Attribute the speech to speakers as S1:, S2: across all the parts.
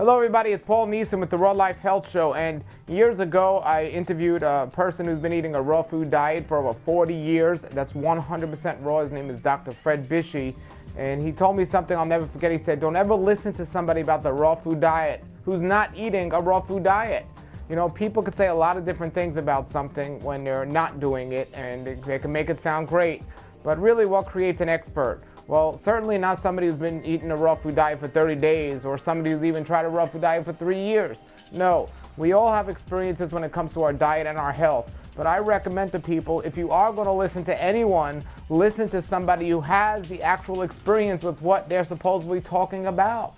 S1: Hello everybody, it's Paul Neeson with the Raw Life Health Show, and years ago I interviewed a person who's been eating a raw food diet for over 40 years. That's 100% raw. His name is Dr. Fred Bishy, and he told me something I'll never forget. He said, don't ever listen to somebody about the raw food diet who's not eating a raw food diet. You know, people could say a lot of different things about something when they're not doing it, and they can make it sound great, but really what creates an expert? Well, certainly not somebody who's been eating a raw food diet for 30 days or somebody who's even tried a raw food diet for 3 years. No, we all have experiences when it comes to our diet and our health. But I recommend to people, if you are going to listen to anyone, listen to somebody who has the actual experience with what they're supposedly talking about.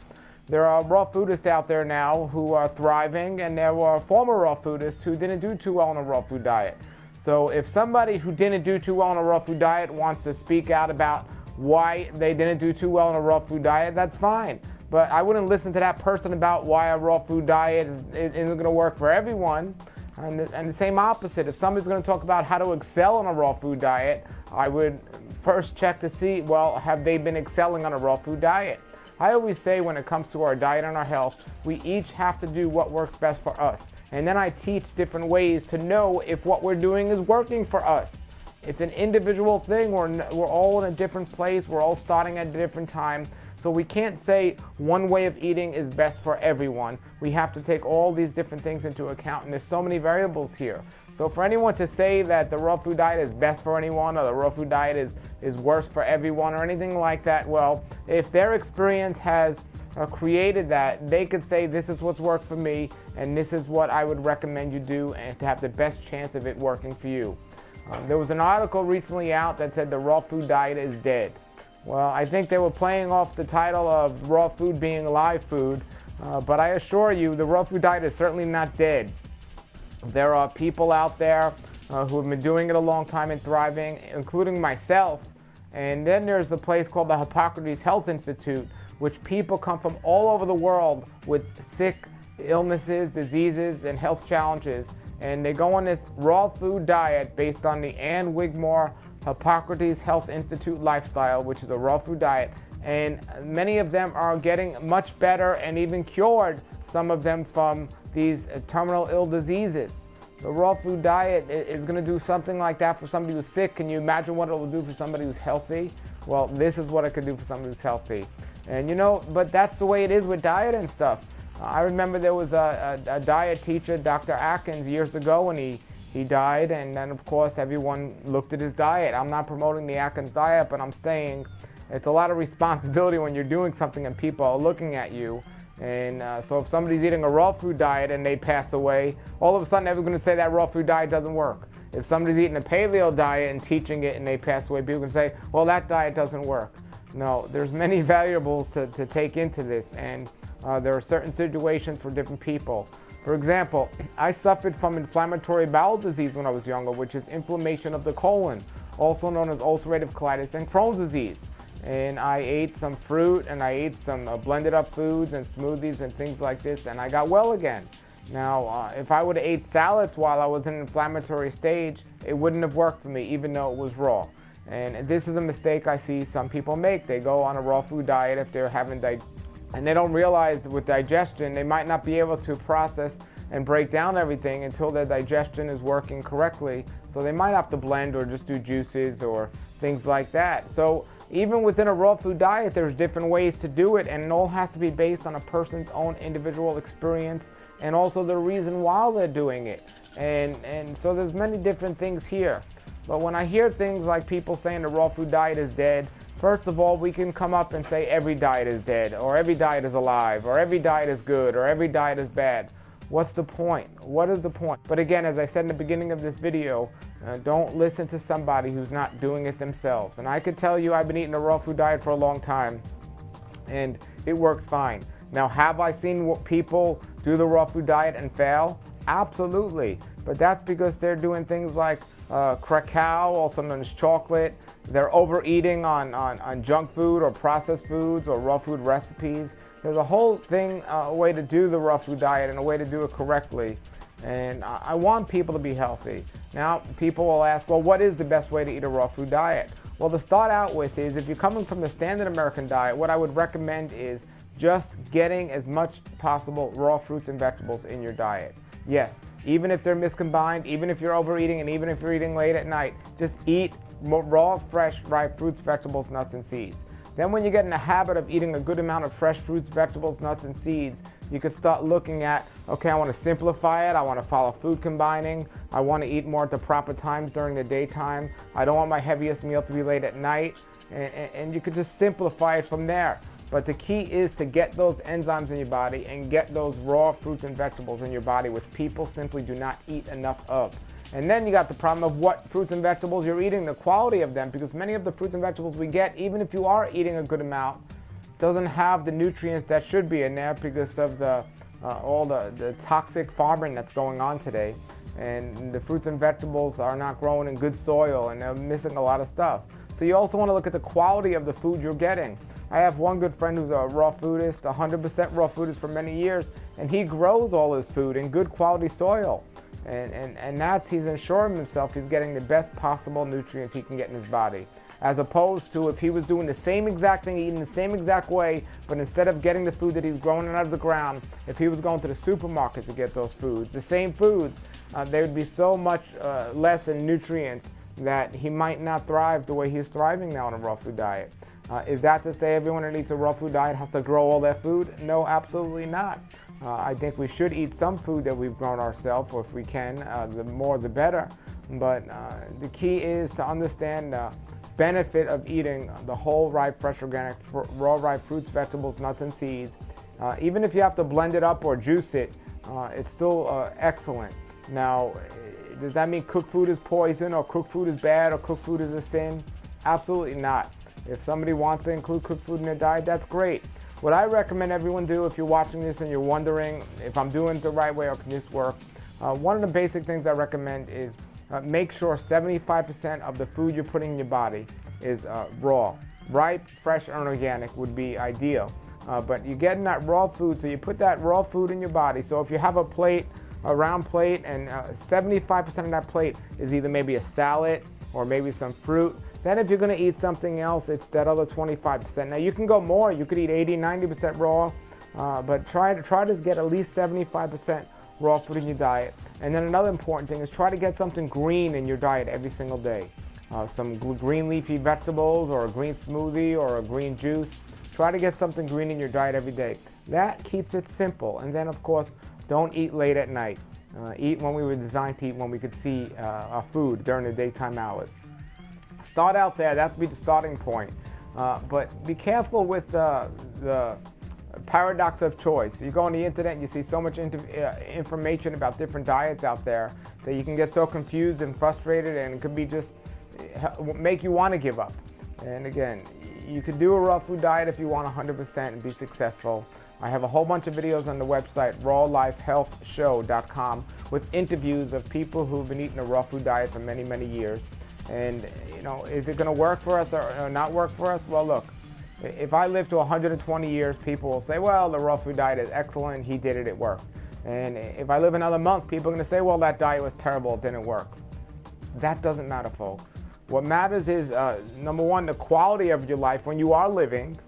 S1: There are raw foodists out there now who are thriving, and there were former raw foodists who didn't do too well on a raw food diet. So if somebody who didn't do too well on a raw food diet wants to speak out about why they didn't do too well on a raw food diet, that's fine. But I wouldn't listen to that person about why a raw food diet isn't going to work for everyone. And the same opposite. If somebody's going to talk about how to excel on a raw food diet, I would first check to see, well, have they been excelling on a raw food diet? I always say when it comes to our diet and our health, we each have to do what works best for us. And then I teach different ways to know if what we're doing is working for us. It's an individual thing. We're all in a different place. We're all starting at a different time. So we can't say one way of eating is best for everyone. We have to take all these different things into account, and there's so many variables here. So for anyone to say that the raw food diet is best for anyone or the raw food diet is worse for everyone or anything like that, well, if their experience has created that, they could say this is what's worked for me and this is what I would recommend you do, and to have the best chance of it working for you. There was an article recently out that said the raw food diet is dead. Well, I think they were playing off the title of raw food being live food, but I assure you the raw food diet is certainly not dead. There are people out there who have been doing it a long time and thriving, including myself. And then there's a place called the Hippocrates Health Institute, which people come from all over the world with sick illnesses, diseases, and health challenges. And they go on this raw food diet based on the Ann Wigmore Hippocrates Health Institute lifestyle, which is a raw food diet. And many of them are getting much better and even cured, some of them from these terminal ill diseases. The raw food diet is going to do something like that for somebody who's sick. Can you imagine what it will do for somebody who's healthy? Well, this is what it could do for somebody who's healthy. And you know, but that's the way it is with diet and stuff. I remember there was a diet teacher, Dr. Atkins, years ago when he died, and then of course everyone looked at his diet. I'm not promoting the Atkins diet, but I'm saying it's a lot of responsibility when you're doing something and people are looking at you. And so if somebody's eating a raw food diet and they pass away, all of a sudden everyone's going to say that raw food diet doesn't work. If somebody's eating a paleo diet and teaching it and they pass away, people can say, well, that diet doesn't work. No, there's many variables to take into this, and there are certain situations for different people. For example, I suffered from inflammatory bowel disease when I was younger, which is inflammation of the colon, also known as ulcerative colitis and Crohn's disease. And I ate some fruit and I ate some blended up foods and smoothies and things like this, and I got well again. Now, if I would have ate salads while I was in an inflammatory stage, it wouldn't have worked for me, even though it was raw. And this is a mistake I see some people make. They go on a raw food diet if they're having and they don't realize that with digestion, they might not be able to process and break down everything until their digestion is working correctly. So they might have to blend or just do juices or things like that. So even within a raw food diet, there's different ways to do it, and it all has to be based on a person's own individual experience and also the reason why they're doing it. And so there's many different things here. But when I hear things like people saying the raw food diet is dead, first of all, we can come up and say every diet is dead, or every diet is alive, or every diet is good, or every diet is bad. What's the point? What is the point? But again, as I said in the beginning of this video, don't listen to somebody who's not doing it themselves. And I could tell you I've been eating a raw food diet for a long time, and it works fine. Now, have I seen people do the raw food diet and fail? Absolutely. But that's because they're doing things like cacao, also known as chocolate. They're overeating on junk food or processed foods or raw food recipes. There's a whole thing, a way to do the raw food diet and a way to do it correctly. And I want people to be healthy. Now, people will ask, well, what is the best way to eat a raw food diet? Well, to start out with is, if you're coming from the standard American diet, what I would recommend is just getting as much possible raw fruits and vegetables in your diet. Yes, even if they're miscombined, even if you're overeating, and even if you're eating late at night, just eat raw, fresh, ripe fruits, vegetables, nuts, and seeds. Then when you get in the habit of eating a good amount of fresh fruits, vegetables, nuts, and seeds, you can start looking at, okay, I want to simplify it. I want to follow food combining. I want to eat more at the proper times during the daytime. I don't want my heaviest meal to be late at night. And you could just simplify it from there. But the key is to get those enzymes in your body and get those raw fruits and vegetables in your body, which people simply do not eat enough of. And then you got the problem of what fruits and vegetables you're eating, the quality of them, because many of the fruits and vegetables we get, even if you are eating a good amount, doesn't have the nutrients that should be in there because of all the toxic farming that's going on today. And the fruits and vegetables are not growing in good soil, and they're missing a lot of stuff. So you also want to look at the quality of the food you're getting. I have one good friend who's a raw foodist, 100% raw foodist for many years, and he grows all his food in good quality soil. And that's, he's ensuring himself he's getting the best possible nutrients he can get in his body. As opposed to if he was doing the same exact thing, eating the same exact way, but instead of getting the food that he's growing out of the ground, if he was going to the supermarket to get those foods, the same foods, they would be so much less in nutrients that he might not thrive the way he's thriving now on a raw food diet. Is that to say everyone that eats a raw food diet has to grow all their food? No, absolutely not. I think we should eat some food that we've grown ourselves, or if we can, the more the better. But the key is to understand the benefit of eating the whole, ripe, fresh, organic, raw, ripe fruits, vegetables, nuts, and seeds. Even if you have to blend it up or juice it, it's still excellent. Now, does that mean cooked food is poison, or cooked food is bad, or cooked food is a sin? Absolutely not. If somebody wants to include cooked food in their diet, that's great. What I recommend everyone do, if you're watching this and you're wondering if I'm doing it the right way or can this work, one of the basic things I recommend is make sure 75% of the food you're putting in your body is raw. Ripe, fresh, and organic would be ideal. But you're getting that raw food, so you put that raw food in your body. So if you have a plate, a round plate, and 75% of that plate is either maybe a salad or maybe some fruit. Then if you're going to eat something else, it's that other 25%. Now you can go more. You could eat 80, 90% raw, but try to get at least 75% raw food in your diet. And then another important thing is try to get something green in your diet every single day. Some green leafy vegetables, or a green smoothie, or a green juice. Try to get something green in your diet every day. That keeps it simple. And then, of course, don't eat late at night. Eat when we were designed to eat, when we could see our food during the daytime hours. Start out there. That would be the starting point. But be careful with the paradox of choice. You go on the internet and you see so much information about different diets out there that you can get so confused and frustrated, and it could be just make you want to give up. And again, you could do a raw food diet if you want 100% and be successful. I have a whole bunch of videos on the website, rawlifehealthshow.com, with interviews of people who've been eating a raw food diet for many, many years. And, is it going to work for us or not work for us? Well, look, if I live to 120 years, people will say, well, the raw food diet is excellent. He did it. It worked. And if I live another month, people are going to say, well, that diet was terrible. It didn't work. That doesn't matter, folks. What matters is, number one, the quality of your life when you are living.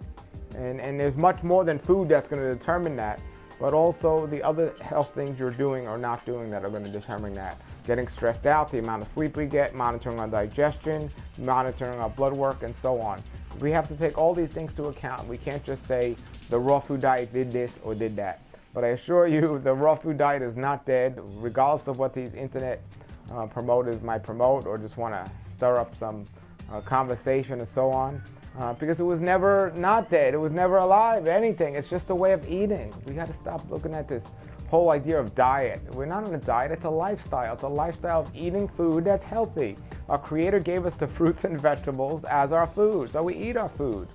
S1: And there's much more than food that's going to determine that, but also the other health things you're doing or not doing that are going to determine that. Getting stressed out, the amount of sleep we get, monitoring our digestion, monitoring our blood work, and so on. We have to take all these things to account. We can't just say the raw food diet did this or did that. But I assure you, the raw food diet is not dead, regardless of what these internet promoters might promote or just want to stir up some conversation and so on. Because it was never not dead, it was never alive, anything. It's just a way of eating. We got to stop looking at this whole idea of diet. We're not on a diet, it's a lifestyle. It's a lifestyle of eating food that's healthy. Our Creator gave us the fruits and vegetables as our food, so we eat our food.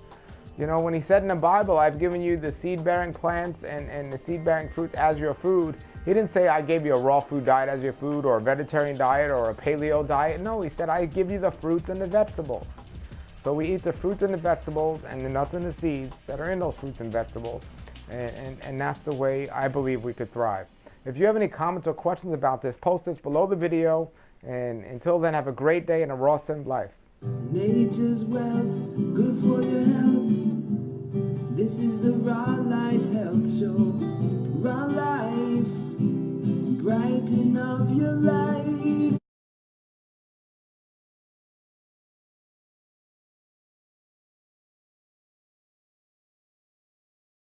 S1: When he said in the Bible, I've given you the seed-bearing plants and the seed-bearing fruits as your food, he didn't say I gave you a raw food diet as your food, or a vegetarian diet, or a paleo diet. No, he said I give you the fruits and the vegetables. So we eat the fruits and the vegetables and the nuts and the seeds that are in those fruits and vegetables. And that's the way I believe we could thrive. If you have any comments or questions about this, post this below the video. And until then, have a great day and a raw simple life.
S2: Nature's wealth, good for your health. This is the Raw Life Health Show. Raw Life, brighten up your life.